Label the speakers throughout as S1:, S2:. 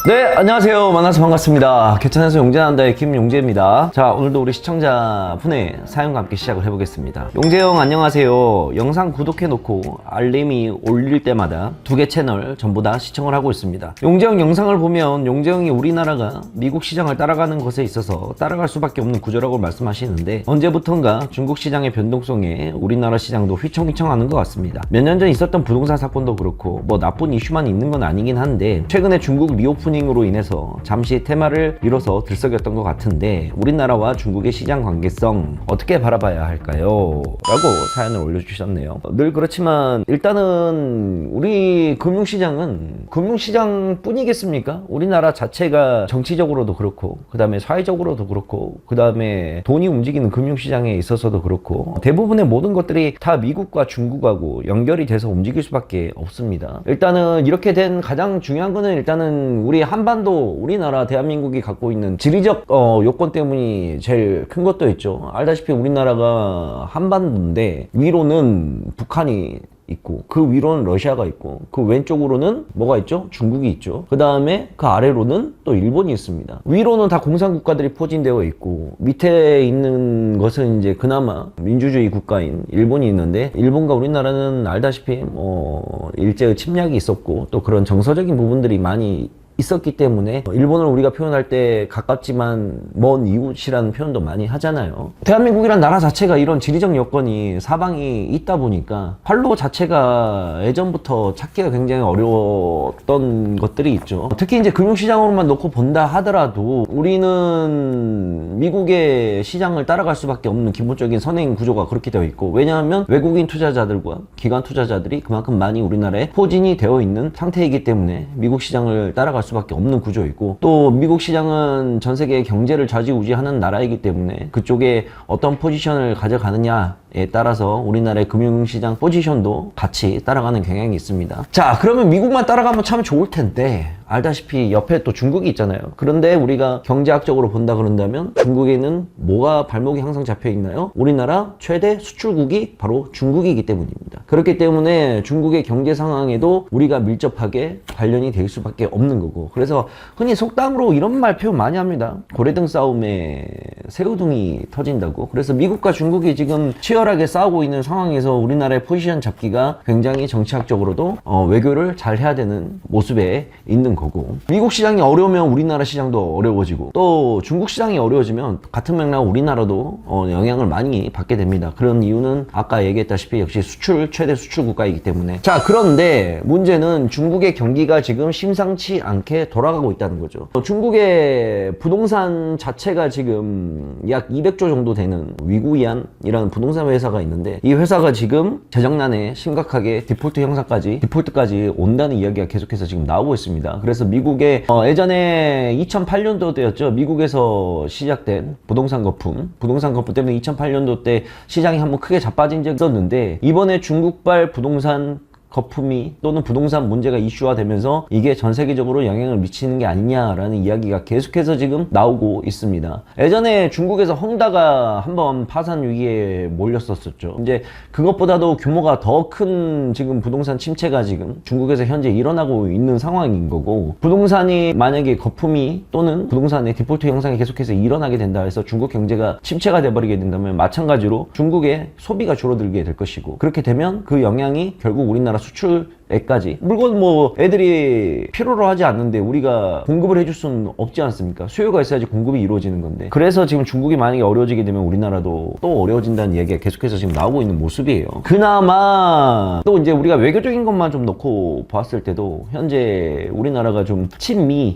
S1: 네, 안녕하세요. 만나서 반갑습니다. 개천에서 용재한다의 김용재입니다. 자, 오늘도 우리 시청자분의 사연과 함께 시작을 해보겠습니다. 용재형 안녕하세요. 영상 구독해놓고 알림이 올릴 때마다 2개 채널 전부 다 시청을 하고 있습니다. 용재형 영상을 보면 용재형이 우리나라가 미국 시장을 따라가는 것에 있어서 따라갈 수밖에 없는 구조라고 말씀하시는데, 언제부턴가 중국 시장의 변동성에 우리나라 시장도 휘청휘청하는 것 같습니다. 몇 년 전 있었던 부동산 사건도 그렇고 뭐 나쁜 이슈만 있는 건 아니긴 한데, 최근에 중국 리오프닝으로 인해서 잠시 테마를 이뤄서 들썩였던 것 같은데, 우리나라와 중국의 시장 관계성 어떻게 바라봐야 할까요? 라고 사연을 올려주셨네요. 늘 그렇지만 일단은 우리 금융시장은 금융시장 뿐이겠습니까? 우리나라 자체가 정치적으로도 그렇고, 그 다음에 사회적으로도 그렇고, 그 다음에 돈이 움직이는 금융시장에 있어서도 그렇고, 대부분의 모든 것들이 다 미국과 중국하고 연결이 돼서 움직일 수밖에 없습니다. 일단은 이렇게 된 가장 중요한 거는, 일단은 우리 한반도, 우리나라 대한민국이 갖고 있는 지리적 요건 때문이 제일 큰 것도 있죠. 알다시피 우리나라가 한반도인데 위로는 북한이 있고, 그 위로는 러시아가 있고, 그 왼쪽으로는 뭐가 있죠? 중국이 있죠. 그 다음에 그 아래로는 또 일본이 있습니다. 위로는 다 공산국가들이 포진되어 있고, 밑에 있는 것은 이제 그나마 민주주의 국가인 일본이 있는데, 일본과 우리나라는 알다시피 일제의 침략이 있었고, 또 그런 정서적인 부분들이 많이 있었기 때문에 일본을 우리가 표현할 때 가깝지만 먼 이웃이라는 표현도 많이 하잖아요. 대한민국이란 나라 자체가 이런 지리적 여건이 사방이 있다 보니까 활로 자체가 예전부터 찾기가 굉장히 어려웠던 것들이 있죠. 특히 이제 금융시장으로만 놓고 본다 하더라도 우리는 미국의 시장을 따라갈 수밖에 없는 기본적인 선행 구조가 그렇게 되어 있고, 왜냐하면 외국인 투자자들과 기관 투자자들이 그만큼 많이 우리나라에 포진이 되어 있는 상태이기 때문에 미국 시장을 따라갈 수밖에 없는 구조이고, 또 미국 시장은 전 세계의 경제를 좌지우지하는 나라이기 때문에 그쪽에 어떤 포지션을 가져가느냐에 따라서 우리나라의 금융시장 포지션도 같이 따라가는 경향이 있습니다. 자, 그러면 미국만 따라가면 참 좋을 텐데, 알다시피 옆에 또 중국이 있잖아요. 그런데 우리가 경제학적으로 본다 그런다면 중국에는 뭐가 발목이 항상 잡혀 있나요? 우리나라 최대 수출국이 바로 중국이기 때문입니다. 그렇기 때문에 중국의 경제 상황에도 우리가 밀접하게 관련이 될 수밖에 없는 거고, 그래서 흔히 속담으로 이런 말 표현 많이 합니다. 고래등 싸움에 새우등이 터진다고. 그래서 미국과 중국이 지금 치열하게 싸우고 있는 상황에서 우리나라의 포지션 잡기가 굉장히 정치학적으로도 외교를 잘 해야 되는 모습에 있는 거고, 미국 시장이 어려우면 우리나라 시장도 어려워지고, 또 중국 시장이 어려워지면 같은 맥락 우리나라도 영향을 많이 받게 됩니다. 그런 이유는 아까 얘기했다시피 역시 최대 수출 국가이기 때문에. 자, 그런데 문제는 중국의 경기가 지금 심상치 않게 돌아가고 있다는 거죠. 중국의 부동산 자체가 지금 약 200조 정도 되는 위구이안이라는 부동산 회사가 있는데, 이 회사가 지금 재정난에 심각하게 디폴트까지 온다는 이야기가 계속해서 지금 나오고 있습니다. 그래서 미국의 예전에 2008년도 때였죠. 미국에서 시작된 부동산 거품 때문에 2008년도 때 시장이 한번 크게 자빠진 적이 있었는데, 이번에 중국발 부동산 거품이 또는 부동산 문제가 이슈화되면서 이게 전 세계적으로 영향을 미치는 게 아니냐라는 이야기가 계속해서 지금 나오고 있습니다. 예전에 중국에서 헝다가 한번 파산 위기에 몰렸었죠. 이제 그것보다도 규모가 더 큰 지금 부동산 침체가 지금 중국에서 현재 일어나고 있는 상황인 거고, 부동산이 만약에 거품이 또는 부동산의 디폴트 현상이 계속해서 일어나게 된다 해서 중국 경제가 침체가 돼버리게 된다면, 마찬가지로 중국의 소비가 줄어들게 될 것이고, 그렇게 되면 그 영향이 결국 우리나라 수출에까지, 물건 뭐 애들이 필요로 하지 않는데 우리가 공급을 해줄 수는 없지 않습니까? 수요가 있어야지 공급이 이루어지는 건데, 그래서 지금 중국이 만약에 어려워지게 되면 우리나라도 또 어려워진다는 얘기가 계속해서 지금 나오고 있는 모습이에요. 그나마 또 이제 우리가 외교적인 것만 좀 놓고 봤을 때도 현재 우리나라가 좀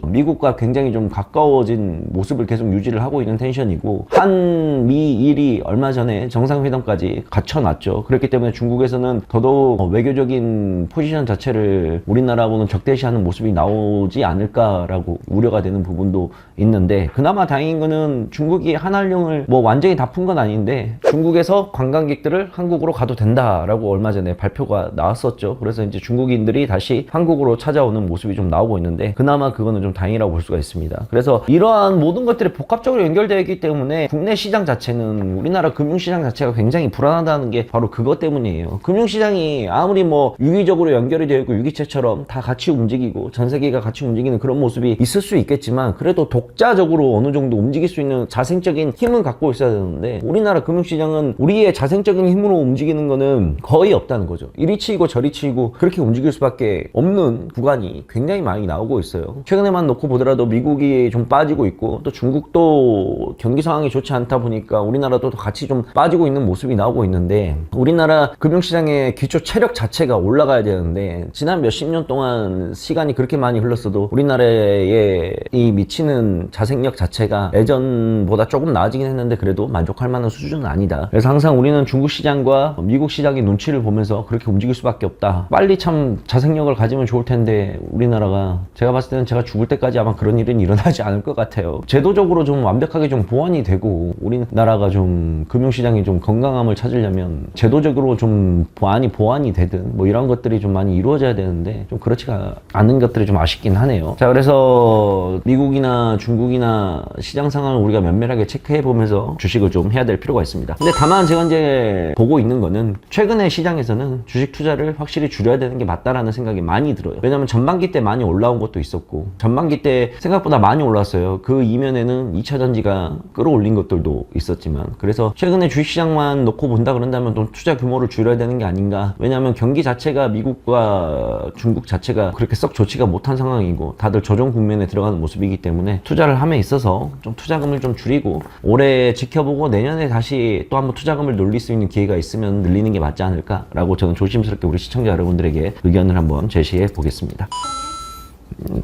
S1: 미국과 굉장히 좀 가까워진 모습을 계속 유지를 하고 있는 텐션이고, 한미일이 얼마 전에 정상회담까지 갖춰놨죠. 그렇기 때문에 중국에서는 더더욱 외교적인 포지션 자체를 우리나라하고는 적대시하는 모습이 나오지 않을까라고 우려가 되는 부분도 있는데, 그나마 다행인 거는 중국이 한한령을 뭐 완전히 다 푼 건 아닌데 중국에서 관광객들을 한국으로 가도 된다라고 얼마 전에 발표가 나왔었죠. 그래서 이제 중국인들이 다시 한국으로 찾아오는 모습이 좀 나오고 있는데, 그나마 그거는 좀 다행이라고 볼 수가 있습니다. 그래서 이러한 모든 것들이 복합적으로 연결되어 있기 때문에 국내 시장 자체는, 우리나라 금융시장 자체가 굉장히 불안하다는 게 바로 그것 때문이에요. 금융시장이 아무리 뭐 유기적으로 연결이 되어 있고 유기체처럼 다 같이 움직이고 전 세계가 같이 움직이는 그런 모습이 있을 수 있겠지만, 그래도 독자적으로 어느 정도 움직일 수 있는 자생적인 힘을 갖고 있어야 되는데, 우리나라 금융시장은 우리의 자생적인 힘으로 움직이는 거는 거의 없다는 거죠. 이리 치이고 저리 치이고 그렇게 움직일 수밖에 없는 구간이 굉장히 많이 나오고 있어요. 최근에만 놓고 보더라도 미국이 좀 빠지고 있고, 또 중국도 경기 상황이 좋지 않다 보니까 우리나라도 같이 좀 빠지고 있는 모습이 나오고 있는데, 우리나라 금융시장의 기초 체력 자체가 올라가야 되는데, 지난 몇십 년 동안 시간이 그렇게 많이 흘렀어도 우리나라에 이 미치는 자생력 자체가 예전보다 조금 나아지긴 했는데 그래도 만족할 만한 수준은 아니다. 그래서 항상 우리는 중국 시장과 미국 시장의 눈치를 보면서 그렇게 움직일 수밖에 없다. 빨리 참 자생력을 가지면 좋을 텐데, 우리나라가 제가 봤을 때는 제가 죽을 때까지 아마 그런 일은 일어나지 않을 것 같아요. 제도적으로 좀 완벽하게 좀 보완이 되고, 우리나라가 좀 금융시장이 좀 건강함을 찾으려면 제도적으로 좀 보완이 되든 뭐 이런 것들이 좀 많이 이루어져야 되는데, 좀 그렇지가 않은 것들이 좀 아쉽긴 하네요. 자, 그래서 미국이나 중국이나 시장 상황을 우리가 면밀하게 체크해 보면서 주식을 좀 해야 될 필요가 있습니다. 근데 다만 제가 이제 보고 있는 거는, 최근에 시장에서는 주식 투자를 확실히 줄여야 되는 게 맞다라는 생각이 많이 들어요. 왜냐면 전반기 때 많이 올라온 것도 있었고, 전반기 때 생각보다 많이 올랐어요. 그 이면에는 2차전지가 끌어올린 것들도 있었지만, 그래서 최근에 주식시장만 놓고 본다 그런다면 좀 투자 규모를 줄여야 되는 게 아닌가. 왜냐하면 경기 자체가 미국과 중국 자체가 그렇게 썩 좋지가 못한 상황이고, 다들 조정 국면에 들어가는 모습이기 때문에 투자를 함에 있어서 좀 투자금을 좀 줄이고 올해 지켜보고 내년에 다시 또 한번 투자금을 늘릴 수 있는 기회가 있으면 늘리는 게 맞지 않을까라고 저는 조심스럽게 우리 시청자 여러분들에게 의견을 한번 제시해 보겠습니다.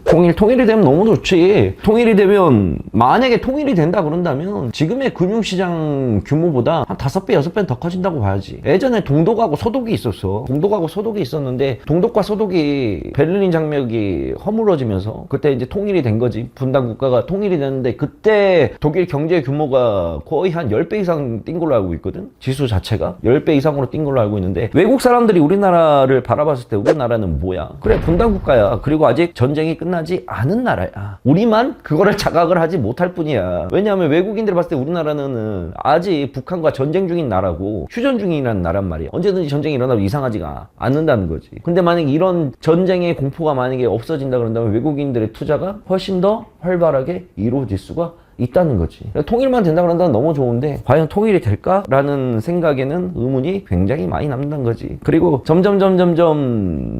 S1: 통일이 되면 너무 좋지. 통일이 되면, 만약에 통일이 된다 그런다면 지금의 금융시장 규모보다 한 5배, 6배는 더 커진다고 봐야지. 예전에 동독하고 서독이 있었어. 동독하고 서독이 있었는데, 동독과 서독이 베를린 장벽이 허물어지면서 그때 이제 통일이 된 거지. 분단 국가가 통일이 됐는데, 그때 독일 경제 규모가 거의 한 10배 이상 뛴 걸로 알고 있거든. 지수 자체가 10배 이상으로 뛴 걸로 알고 있는데, 외국 사람들이 우리나라를 바라봤을 때 우리나라는 뭐야? 그래, 분단 국가야. 그리고 아직 전쟁이 끝나지 않은 나라야. 우리만 그거를 자각을 하지 못할 뿐이야. 왜냐하면 외국인들이 봤을 때 우리나라는 아직 북한과 전쟁 중인 나라고, 휴전 중이라는 나란 말이야. 언제든지 전쟁이 일어나도 이상하지가 않는다는 거지. 근데 만약에 이런 전쟁의 공포가 만약에 없어진다 그런다면 외국인들의 투자가 훨씬 더 활발하게 이루어질 수가 있다는 거지. 통일만 된다 그런다면 너무 좋은데, 과연 통일이 될까라는 생각에는 의문이 굉장히 많이 남는다는 거지. 그리고 점점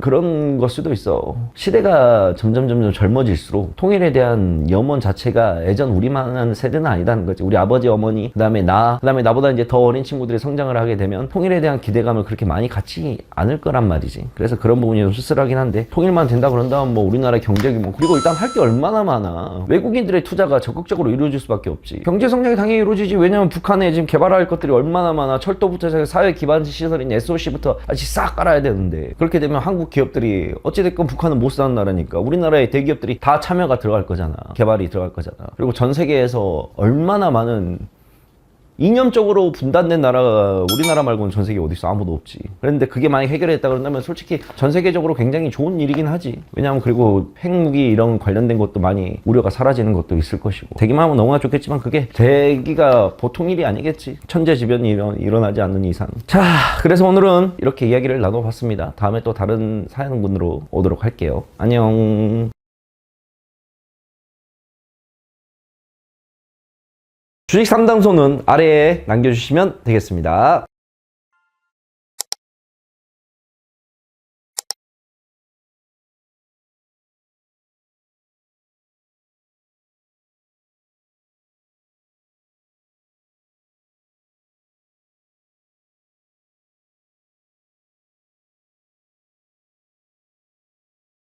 S1: 그런 걸 수도 있어. 시대가 점점 젊어질수록 통일에 대한 염원 자체가 예전 우리만한 세대는 아니다는 거지. 우리 아버지, 어머니, 그다음에 나보다 이제 더 어린 친구들이 성장을 하게 되면 통일에 대한 기대감을 그렇게 많이 갖지 않을 거란 말이지. 그래서 그런 부분이 좀 씁쓸하긴 한데, 통일만 된다 그런다면 뭐 우리나라 경제 규모, 그리고 일단 할 게 얼마나 많아. 외국인들의 투자가 적극적으로 이루어질 수밖에 없지. 경제 성장이 당연히 이루어지지. 왜냐면 북한에 지금 개발할 것들이 얼마나 많아. 철도부터 해서 사회 기반 시설인 SOC부터 다시 싹 깔아야 되는데, 그렇게 되면 한국 기업들이 어찌됐건 북한은 못 사는 나라니까 우리나라의 대기업들이 다 참여가 들어갈 거잖아. 개발이 들어갈 거잖아. 그리고 전 세계에서 얼마나 많은 이념적으로 분단된 나라가 우리나라 말고는 전 세계 어디 있어? 아무도 없지. 그런데 그게 만약 해결했다 그런다면 솔직히 전 세계적으로 굉장히 좋은 일이긴 하지. 왜냐하면 그리고 핵무기 이런 관련된 것도 많이 우려가 사라지는 것도 있을 것이고, 되기만 하면 너무나 좋겠지만 그게 되기가 보통 일이 아니겠지. 천재지변이 일어나지 않는 이상. 자, 그래서 오늘은 이렇게 이야기를 나눠봤습니다. 다음에 또 다른 사연분으로 오도록 할게요. 안녕. 주식 상담소는 아래에 남겨주시면 되겠습니다.